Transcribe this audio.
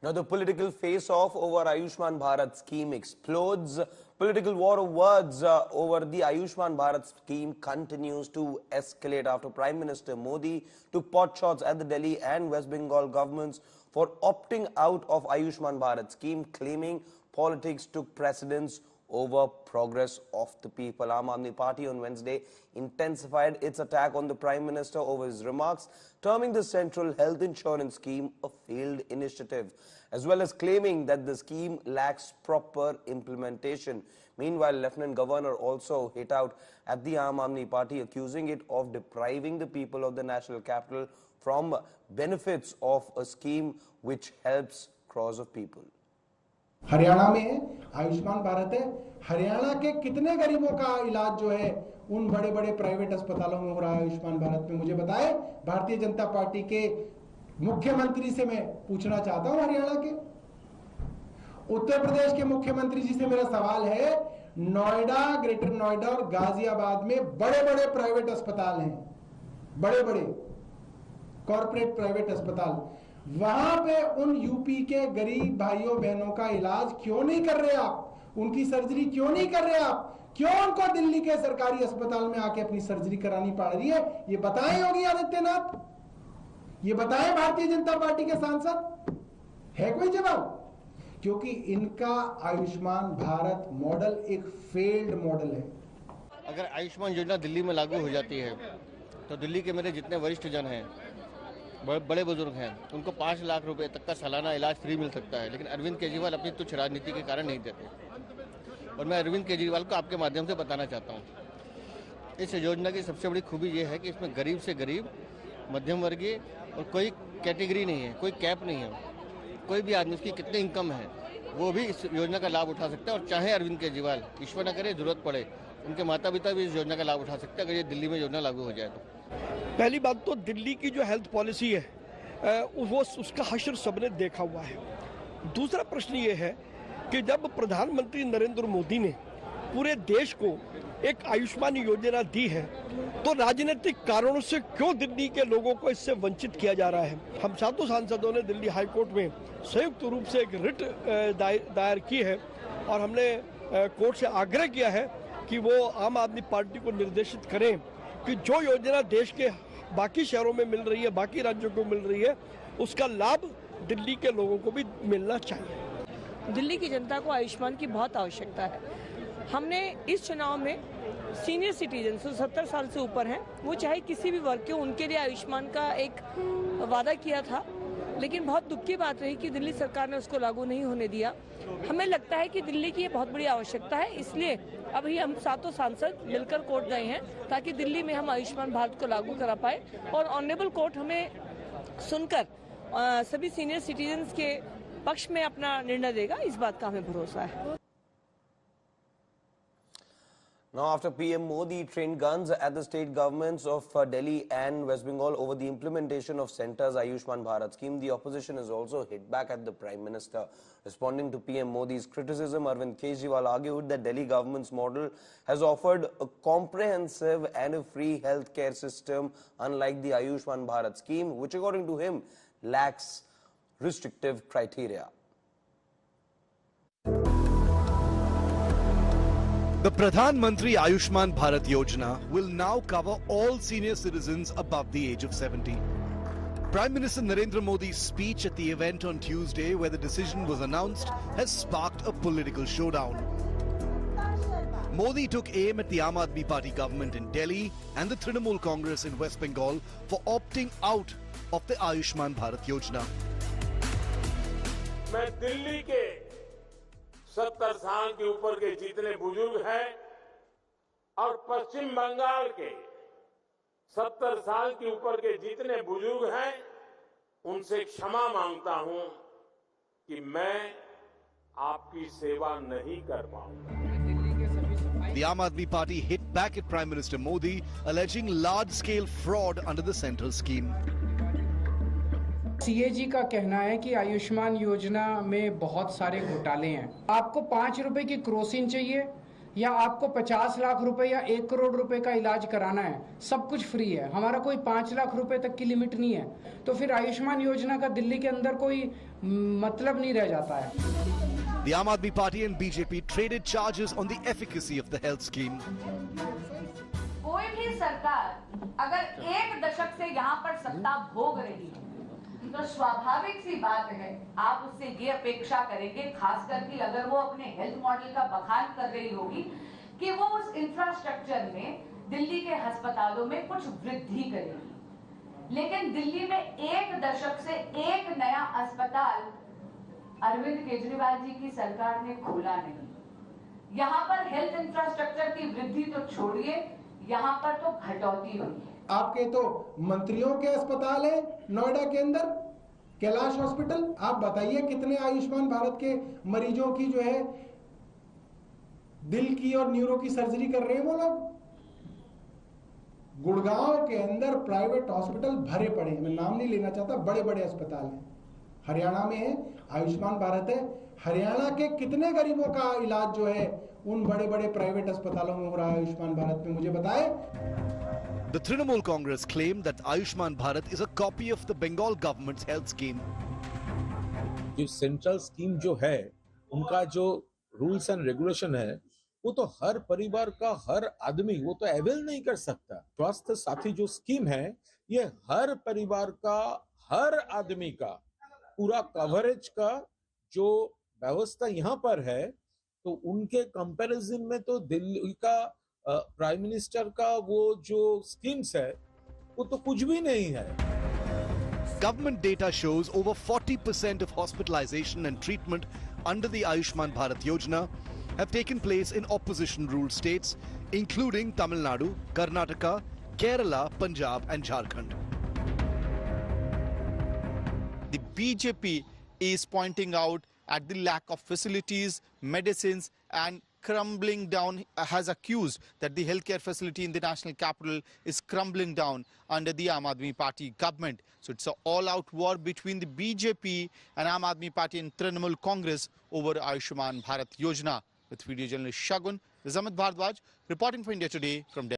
Now the political face-off over Ayushman Bharat scheme explodes. Political war of words over the Ayushman Bharat scheme continues to escalate after Prime Minister Modi took potshots at the Delhi and West Bengal governments for opting out of Ayushman Bharat scheme, claiming politics took precedence over progress of the people. Aam Aadmi Party on Wednesday intensified its attack on the Prime Minister over his remarks, terming the central health insurance scheme a failed initiative, as well as claiming that the scheme lacks proper implementation. Meanwhile, Lieutenant Governor also hit out at the Aam Aadmi Party, accusing it of depriving the people of the national capital from benefits of a scheme which helps crores of people. Haryana में आयुष्मान भारत है। हरियाणा के कितने गरीबों का इलाज जो है उन बड़े बड़े प्राइवेट अस्पतालों में हो रहा है आयुष्मान भारत में, मुझे बताएं। भारतीय जनता पार्टी के मुख्यमंत्री से मैं पूछना चाहता हूं, हरियाणा के, उत्तर प्रदेश के मुख्यमंत्री जी से मेरा सवाल है, नोएडा, ग्रेटर नोएडा और गाजियाबाद में बड़े बड़े प्राइवेट अस्पताल हैं, बड़े बड़े कॉर्पोरेट प्राइवेट अस्पताल, वहां पे उन यूपी के गरीब भाइयों बहनों का इलाज क्यों नहीं कर रहे आप? उनकी सर्जरी क्यों नहीं कर रहे आप? क्यों उनको दिल्ली के सरकारी अस्पताल में आके अपनी सर्जरी करानी पड़ रही है? ये बताएं योगी आदित्यनाथ, ये बताएं भारतीय जनता पार्टी के सांसद, है कोई जवाब? क्योंकि इनका आयुष्मान भारत मॉडल एक फेल्ड मॉडल है। अगर आयुष्मान योजना दिल्ली में लागू हो जाती है तो दिल्ली के मेरे जितने वरिष्ठ जन हैं, बड़े बुजुर्ग हैं, उनको 5 लाख रुपए तक का सालाना इलाज फ्री मिल सकता है। लेकिन अरविंद केजरीवाल अपनी तुच्छ राजनीति के कारण नहीं देते। और मैं अरविंद केजरीवाल को आपके माध्यम से बताना चाहता हूँ, इस योजना की सबसे बड़ी खूबी ये है कि इसमें गरीब से गरीब, मध्यम वर्गीय और कोई कैटेगरी नहीं है, कोई कैप नहीं है। कोई भी आदमी, उसकी कितनी इनकम है, वो भी इस योजना का लाभ उठा सकता है। और चाहे अरविंद केजरीवाल, ईश्वर न करे जरूरत पड़े, उनके माता पिता भी इस योजना का लाभ उठा सकते हैं अगर ये दिल्ली में योजना लागू हो जाए तो। पहली बात तो दिल्ली की जो हेल्थ पॉलिसी है वो उसका हश्र सबने देखा हुआ है। दूसरा प्रश्न ये है कि जब प्रधानमंत्री नरेंद्र मोदी ने पूरे देश को एक आयुष्मान योजना दी है तो राजनीतिक कारणों से क्यों दिल्ली के लोगों को इससे वंचित किया जा रहा है? हम 7 सांसदों ने दिल्ली हाई कोर्ट में संयुक्त रूप से एक रिट दायर की है और हमने कोर्ट से आग्रह किया है कि वो आम आदमी पार्टी को निर्देशित करें कि जो योजना देश के बाकी शहरों में मिल रही है, बाकी राज्यों को मिल रही है, उसका लाभ दिल्ली के लोगों को भी मिलना चाहिए। दिल्ली की जनता को आयुष्मान की बहुत आवश्यकता है। हमने इस चुनाव में सीनियर सिटीजन जो 70 साल से ऊपर हैं, वो चाहे किसी भी वर्ग के, उनके लिए आयुष्मान का एक वादा किया था, लेकिन बहुत दुख की बात रही कि दिल्ली सरकार ने उसको लागू नहीं होने दिया। हमें लगता है कि दिल्ली की ये बहुत बड़ी आवश्यकता है, इसलिए अभी हम 7 सांसद मिलकर कोर्ट गए हैं ताकि दिल्ली में हम आयुष्मान भारत को लागू करा पाए और ऑनरेबल कोर्ट हमें सुनकर सभी सीनियर सिटीजन्स के पक्ष में अपना निर्णय देगा, इस बात का हमें भरोसा है। Now, after PM Modi trained guns at the state governments of Delhi and West Bengal over the implementation of Centre's Ayushman Bharat scheme, the opposition has also hit back at the Prime Minister. Responding to PM Modi's criticism, Arvind Kejriwal argued that Delhi government's model has offered a comprehensive and a free healthcare system, unlike the Ayushman Bharat scheme, which according to him lacks restrictive criteria. The Pradhan Mantri Ayushman Bharat Yojana will now cover all senior citizens above the age of 70. Prime Minister Narendra Modi's speech at the event on Tuesday, where the decision was announced, has sparked a political showdown. Modi took aim at the Aam Aadmi Party government in Delhi and the Trinamool Congress in West Bengal for opting out of the Ayushman Bharat Yojana. मैं दिल्ली के 70 साल के ऊपर के जितने बुजुर्ग हैं और पश्चिम बंगाल के 70 साल के ऊपर के जितने बुजुर्ग हैं, उनसे क्षमा मांगता हूं कि मैं आपकी सेवा नहीं कर पाऊंगा। The Aam Aadmi Party hit back at Prime Minister Modi, alleging large-scale fraud under the central scheme. CAG का कहना है कि आयुष्मान योजना में बहुत सारे घोटाले हैं। आपको 5 रुपए की क्रोसिन चाहिए, या आपको 50 लाख रुपए या 1 करोड़ रुपए का इलाज कराना है, सब कुछ फ्री है। हमारा कोई 5 लाख रुपए तक की लिमिट नहीं है, तो फिर आयुष्मान योजना का दिल्ली के अंदर कोई मतलब नहीं रह जाता है। The Aam Aadmi Party and BJP traded charges on the efficacy of the health scheme. कोई भी सरकार अगर 1 दशक से यहाँ पर सत्ता भोग रही है तो स्वाभाविक सी बात है आप उससे ये अपेक्षा करेंगे, खास करके अगर वो अपने हेल्थ मॉडल का बखान कर रही होगी, कि वो उस इंफ्रास्ट्रक्चर में दिल्ली के अस्पतालों में कुछ वृद्धि करेगी। लेकिन दिल्ली में 1 दशक से एक नया अस्पताल अरविंद केजरीवाल जी की सरकार ने खोला नहीं। यहाँ पर हेल्थ इंफ्रास्ट्रक्चर की वृद्धि तो छोड़िए, यहाँ पर तो घटौती हुई है। आपके तो मंत्रियों के अस्पताल है नोएडा के अंदर, कैलाश हॉस्पिटल। आप बताइए कितने आयुष्मान भारत के मरीजों की जो है दिल की और न्यूरो की सर्जरी कर रहे हैं वो लोग। गुड़गांव के अंदर प्राइवेट हॉस्पिटल भरे पड़े हैं, मैं नाम नहीं लेना चाहता, बड़े बड़े अस्पताल हैं। हरियाणा में है, आयुष्मान भारत है। हरियाणा के कितने गरीबों का इलाज जो है उन बड़े बड़े प्राइवेट अस्पतालों में हो रहा है आयुष्मान भारत में, मुझे बताए। The Trinamool Congress claimed that Ayushman Bharat is a copy of the Bengal government's health scheme. जो सेंट्रल स्कीम जो है उनका जो रूल्स एंड रेगुलेशन है वो तो हर परिवार का हर आदमी वो तो अवेल नहीं कर सकता। स्वास्थ्य साथी जो स्कीम है ये हर परिवार का हर आदमी का पूरा कवरेज का जो व्यवस्था यहाँ पर है, तो उनके कंपैरिजन में तो दिल्ली का प्राइम मिनिस्टर का वो जो स्कीम्स है वो तो कुछ भी नहीं है। Government data shows over 40% of hospitalization and treatment under the Ayushman Bharat Yojana have taken place in opposition-ruled states, including Tamil Nadu, Karnataka, Kerala, Punjab and Jharkhand. The BJP is pointing out at the lack of facilities, medicines and crumbling down, has accused that the healthcare facility in the national capital is crumbling down under the Aam Aadmi Party government. So it's an all-out war between the BJP and Aam Aadmi Party and Trinamool Congress over Ayushman Bharat Yojana. With video journalist Shagun, this is Amit Bhardwaj reporting for India Today from Delhi.